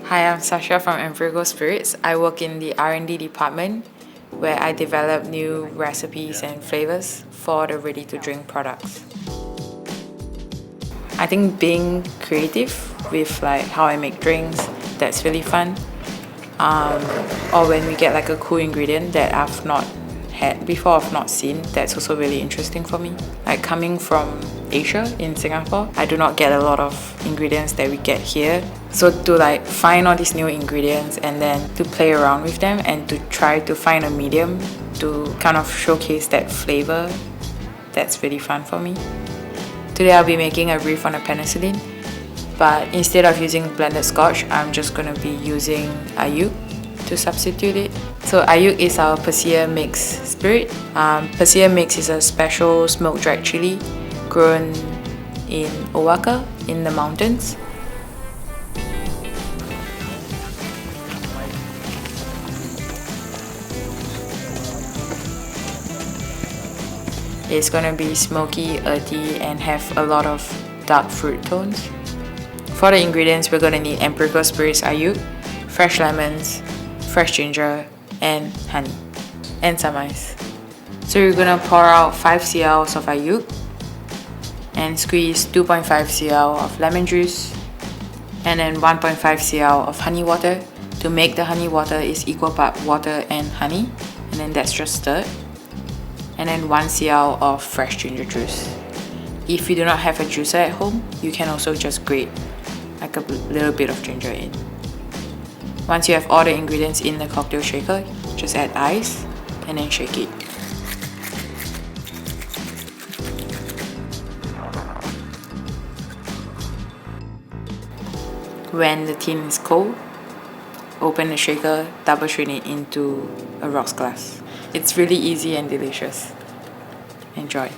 Hi, I'm Sasha from Empirical Spirits. I work in the R&D department where I develop new recipes and flavors for the ready-to-drink products. I think being creative with like how I make drinks, that's really fun. Or when we get like a cool ingredient that I've not had before, I've not seen, that's also really interesting for me. Like coming from Asia in Singapore, I do not get a lot of ingredients that we get here. So to like find all these new ingredients and then to play around with them and to try to find a medium to kind of showcase that flavor, that's really fun for me. Today I'll be making a riff on a penicillin, but instead of using blended scotch, I'm just going to be using ayuk to substitute it. So ayuk is our Persia mix spirit. Persia mix is a special smoked dried chili grown in Oaxaca in the mountains. It's gonna be smoky, earthy, and have a lot of dark fruit tones. For the ingredients, we're gonna need Empirical Spirits ayuk, fresh lemons, fresh ginger, and honey, and some ice. So you're gonna pour out 5 cl of ayuk and squeeze 2.5 cl of lemon juice and then 1.5 cl of honey water. To make the honey water is equal part water and honey, and then that's just stirred. And then 1 cl of fresh ginger juice. If you do not have a juicer at home, you can also just grate like a little bit of ginger in. Once you have all the ingredients in the cocktail shaker, just add ice and then shake it. When the tin is cold, open the shaker, double strain it into a rocks glass. It's really easy and delicious. Enjoy.